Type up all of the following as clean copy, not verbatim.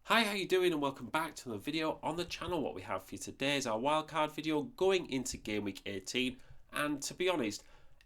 Hi, how you doing, and welcome back to another video on the channel. What we have for you today is our wildcard video going into game week 18, and to be honest,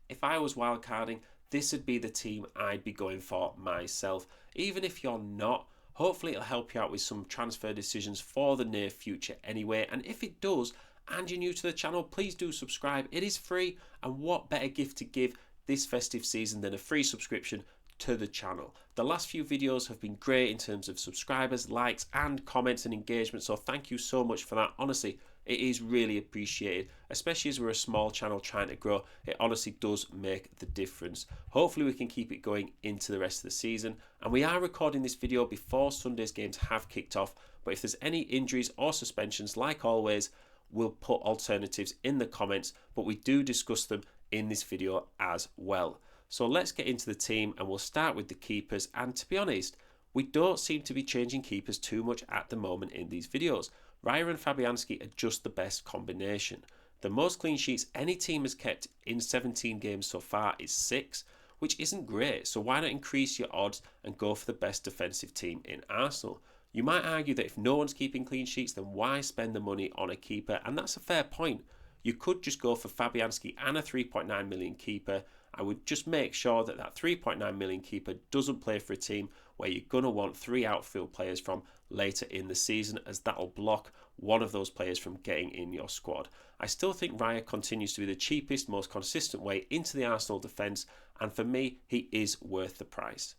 if I was wildcarding, this would be the team I'd be going for myself. Even if you're not, hopefully it'll help you out with some transfer decisions for the near future anyway, and if it does and you're new to the channel, please do subscribe. It is free, and what better gift to give this festive season than a free subscription to the channel. The last few videos have been great in terms of subscribers, likes and comments and engagement, so thank you so much for that. Honestly, it is really appreciated, especially as we're a small channel trying to grow. It honestly does make the difference. Hopefully we can keep it going into the rest of the season, and we are recording this video before Sunday's games have kicked off, but if there's any injuries or suspensions, like always, we'll put alternatives in the comments, but we do discuss them in this video as well. So let's get into the team, and we'll start with the keepers. And to be honest, we don't seem to be changing keepers too much at the moment in these videos. Raya and Fabianski are just the best combination. The most clean sheets any team has kept in 17 games so far is 6, which isn't great. So why not increase your odds and go for the best defensive team in Arsenal? You might argue that if no one's keeping clean sheets, then why spend the money on a keeper? And that's a fair point. You could just go for Fabianski and a 3.9 million keeper. I would just make sure that that 3.9 million keeper doesn't play for a team where you're going to want 3 outfield players from later in the season, as that'll block one of those players from getting in your squad. I still think Raya continues to be the cheapest, most consistent way into the Arsenal defence, and for me, he is worth the price.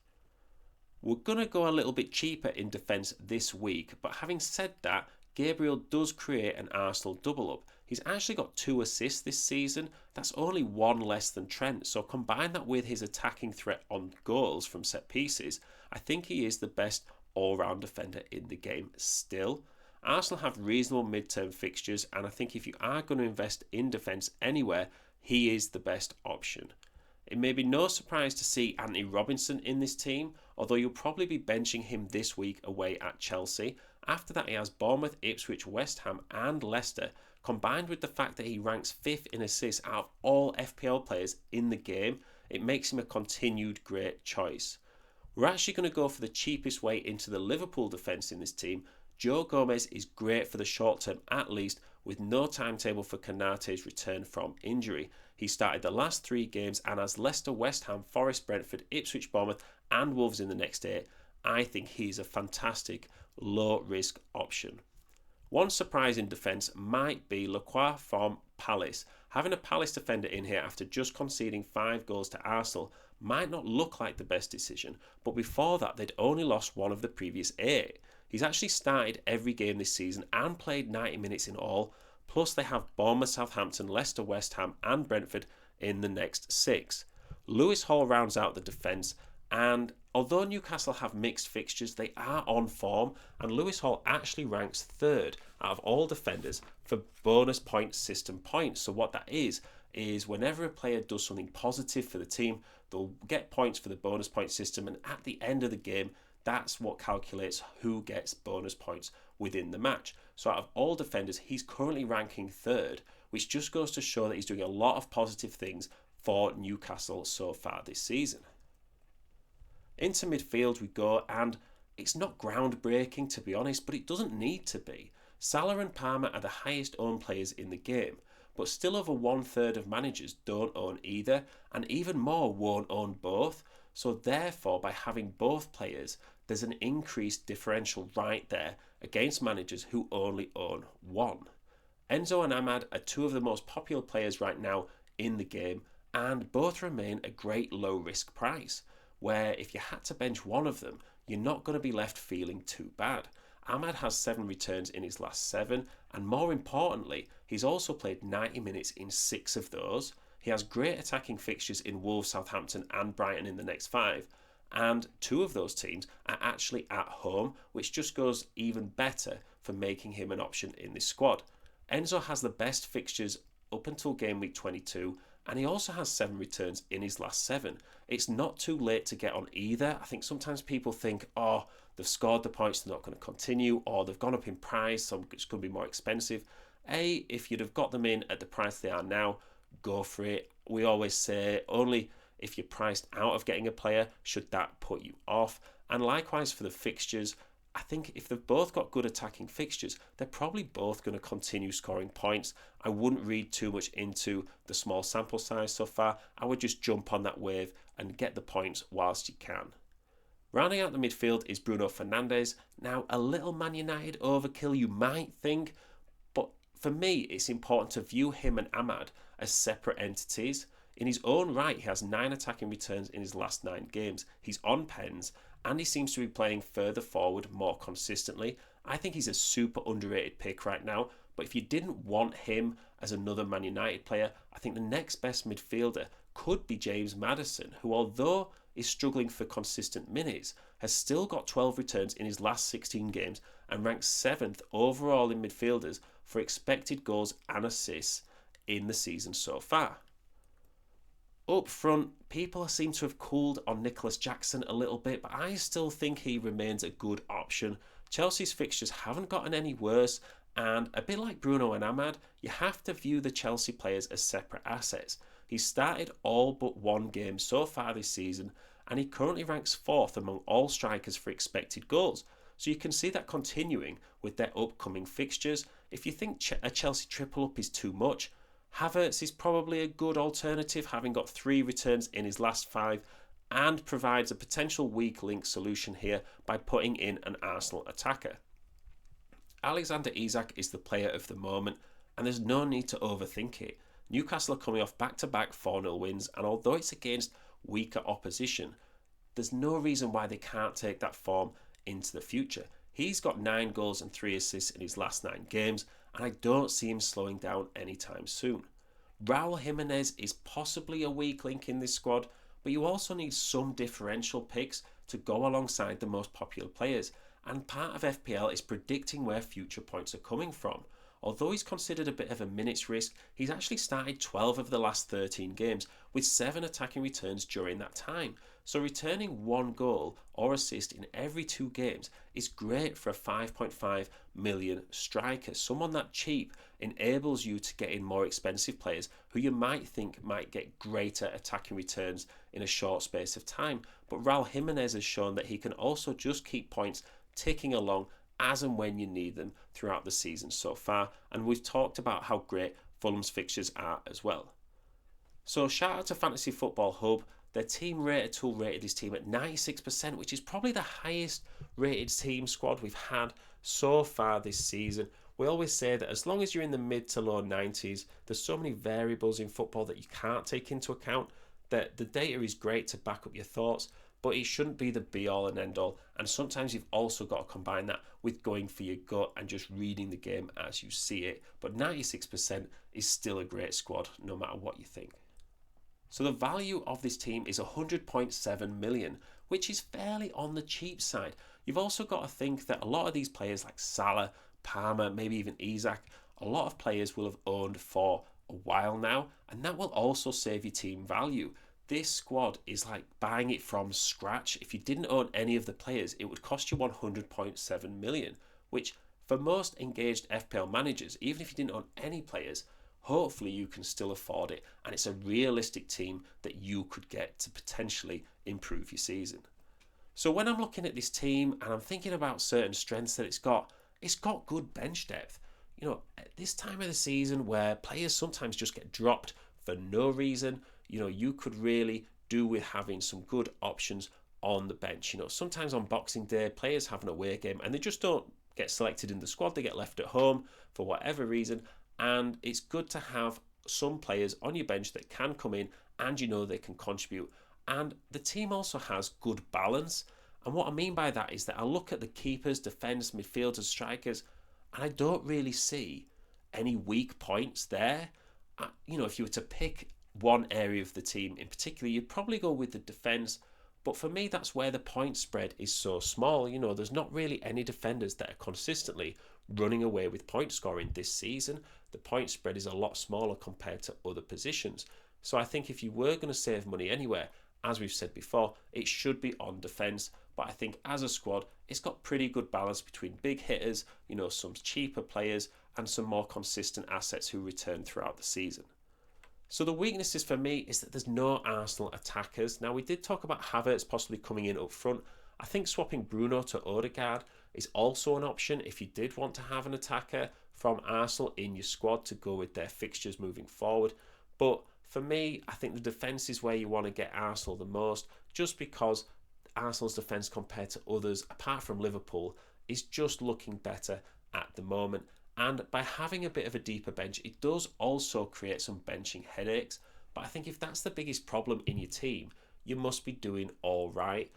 We're going to go a little bit cheaper in defence this week, but having said that, Gabriel does create an Arsenal double up. He's actually got 2 assists this season. That's only 1 less than Trent. So combine that with his attacking threat on goals from set pieces, I think he is the best all-round defender in the game still. Arsenal have reasonable mid-term fixtures, and I think if you are going to invest in defence anywhere, he is the best option. It may be no surprise to see Anthony Robinson in this team, although you'll probably be benching him this week away at Chelsea. After that, he has Bournemouth, Ipswich, West Ham and Leicester, combined with the fact that he ranks 5th in assists out of all FPL players in the game. It makes him a continued great choice. We're actually going to go for the cheapest way into the Liverpool defence in this team. Joe Gomez is great for the short term at least, with no timetable for Konate's return from injury. He started the last 3 games and has Leicester, West Ham, Forest, Brentford, Ipswich, Bournemouth and Wolves in the next 8. I think he's a fantastic low risk option. One surprise in defence might be Lacroix from Palace. Having a Palace defender in here after just conceding 5 goals to Arsenal might not look like the best decision, but before that they'd only lost 1 of the previous 8. He's actually started every game this season and played 90 minutes in all, plus they have Bournemouth, Southampton, Leicester, West Ham and Brentford in the next 6. Lewis Hall rounds out the defence, and although Newcastle have mixed fixtures, they are on form, and Lewis Hall actually ranks 3rd out of all defenders for bonus point system points. So what that is whenever a player does something positive for the team, they'll get points for the bonus point system, and at the end of the game, that's what calculates who gets bonus points within the match. So out of all defenders, he's currently ranking 3rd, which just goes to show that he's doing a lot of positive things for Newcastle so far this season. Into midfield we go, and it's not groundbreaking to be honest, but it doesn't need to be. Salah and Palmer are the highest owned players in the game, but still over 1/3 of managers don't own either, and even more won't own both. So therefore, by having both players, there's an increased differential right there against managers who only own one. Enzo and Ahmad are 2 of the most popular players right now in the game, and both remain a great low risk price, where if you had to bench one of them, you're not going to be left feeling too bad. Ahmad has 7 returns in his last 7, and more importantly, he's also played 90 minutes in 6 of those. He has great attacking fixtures in Wolves, Southampton and Brighton in the next 5, and 2 of those teams are actually at home, which just goes even better for making him an option in this squad. Enzo has the best fixtures up until game week 22, and he also has 7 returns in his last 7. It's not too late to get on either. I think sometimes people think, oh, they've scored the points, they're not going to continue, or they've gone up in price, so it's going to be more expensive. If you'd have got them in at the price they are now, go for it. We always say only if you're priced out of getting a player should that put you off. And likewise for the fixtures, I think if they've both got good attacking fixtures, they're probably both going to continue scoring points. I wouldn't read too much into the small sample size so far. I would just jump on that wave and get the points whilst you can. Rounding out the midfield is Bruno Fernandes. Now, a little Man United overkill, you might think, but for me, it's important to view him and Ahmad as separate entities. In his own right, he has 9 attacking returns in his last 9 games. He's on pens, and he seems to be playing further forward more consistently. I think he's a super underrated pick right now, but if you didn't want him as another Man United player, I think the next best midfielder could be James Maddison, who, although is struggling for consistent minutes, has still got 12 returns in his last 16 games and ranks 7th overall in midfielders for expected goals and assists in the season so far. Up front, people seem to have cooled on Nicholas Jackson a little bit, but I still think he remains a good option. Chelsea's fixtures haven't gotten any worse, and a bit like Bruno and Ahmad, you have to view the Chelsea players as separate assets. He's started all but one game so far this season, and he currently ranks 4th among all strikers for expected goals. So you can see that continuing with their upcoming fixtures. If you think a Chelsea triple up is too much, Havertz is probably a good alternative, having got 3 returns in his last 5, and provides a potential weak link solution here by putting in an Arsenal attacker. Alexander Isak is the player of the moment, and there's no need to overthink it. Newcastle are coming off back-to-back 4-0 wins, and although it's against weaker opposition, there's no reason why they can't take that form into the future. He's got 9 goals and 3 assists in his last 9 games, and I don't see him slowing down anytime soon. Raul Jimenez is possibly a weak link in this squad, but you also need some differential picks to go alongside the most popular players, and part of FPL is predicting where future points are coming from. Although he's considered a bit of a minutes risk, he's actually started 12 of the last 13 games with 7 attacking returns during that time. So returning 1 goal or assist in every 2 games is great for a 5.5 million striker. Someone that cheap enables you to get in more expensive players who you might think might get greater attacking returns in a short space of time. But Raul Jimenez has shown that he can also just keep points ticking along as and when you need them throughout the season so far, and we've talked about how great Fulham's fixtures are as well. So shout out to Fantasy Football Hub. Their team rater tool rated his team at 96%, which is probably the highest rated team squad we've had so far this season. We always say that as long as you're in the mid to low 90s, there's so many variables in football that you can't take into account, that the data is great to back up your thoughts, but it shouldn't be the be-all and end-all. And sometimes you've also got to combine that with going for your gut and just reading the game as you see it. But 96% is still a great squad, no matter what you think. So the value of this team is 100.7 million, which is fairly on the cheap side. You've also got to think that a lot of these players like Salah, Palmer, maybe even Isak, a lot of players will have owned for a while now, and that will also save your team value. This squad is like buying it from scratch. If you didn't own any of the players, it would cost you 100.7 million, which for most engaged FPL managers, even if you didn't own any players, hopefully you can still afford it, and it's a realistic team that you could get to potentially improve your season. So when I'm looking at this team and I'm thinking about certain strengths that it's got good bench depth. You know, at this time of the season where players sometimes just get dropped for no reason, you know, you could really do with having some good options on the bench. You know, sometimes on Boxing Day, players have an away game and they just don't get selected in the squad. They get left at home for whatever reason. And it's good to have some players on your bench that can come in and you know they can contribute. And the team also has good balance. And what I mean by that is that I look at the keepers, defence, midfielders, strikers, and I don't really see any weak points there. You know, if you were to pick one area of the team in particular, you'd probably go with the defence. But for me, that's where the point spread is so small. You know, there's not really any defenders that are consistently running away with point scoring this season. The point spread is a lot smaller compared to other positions. So I think if you were going to save money anywhere, as we've said before, it should be on defence. But I think as a squad, it's got pretty good balance between big hitters, you know, some cheaper players and some more consistent assets who return throughout the season. So the weaknesses for me is that there's no Arsenal attackers. Now, we did talk about Havertz possibly coming in up front. I think swapping Bruno to Odegaard is also an option if you did want to have an attacker from Arsenal in your squad to go with their fixtures moving forward. But for me, I think the defence is where you want to get Arsenal the most, just because Arsenal's defence compared to others, apart from Liverpool, is just looking better at the moment. And by having a bit of a deeper bench, it does also create some benching headaches. But I think if that's the biggest problem in your team, you must be doing all right.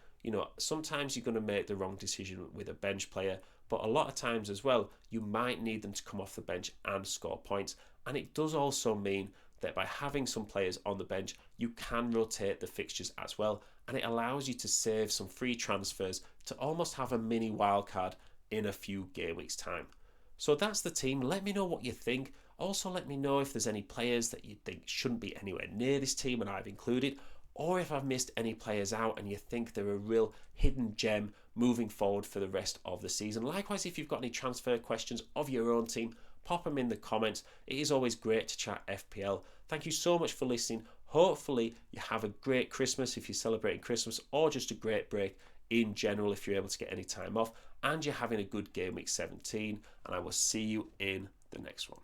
Sometimes you're going to make the wrong decision with a bench player, but a lot of times as well, you might need them to come off the bench and score points. And it does also mean that by having some players on the bench, you can rotate the fixtures as well. And it allows you to save some free transfers to almost have a mini wildcard in a few game weeks' time. So that's the team. Let me know what you think. Also, let me know if there's any players that you think shouldn't be anywhere near this team and I've included, or if I've missed any players out and you think they're a real hidden gem moving forward for the rest of the season. Likewise, if you've got any transfer questions of your own team, pop them in the comments. It is always great to chat FPL. Thank you so much for listening. Hopefully you have a great Christmas if you're celebrating Christmas, or just a great break in general if you're able to get any time off, and you're having a good game week 17, and I will see you in the next one.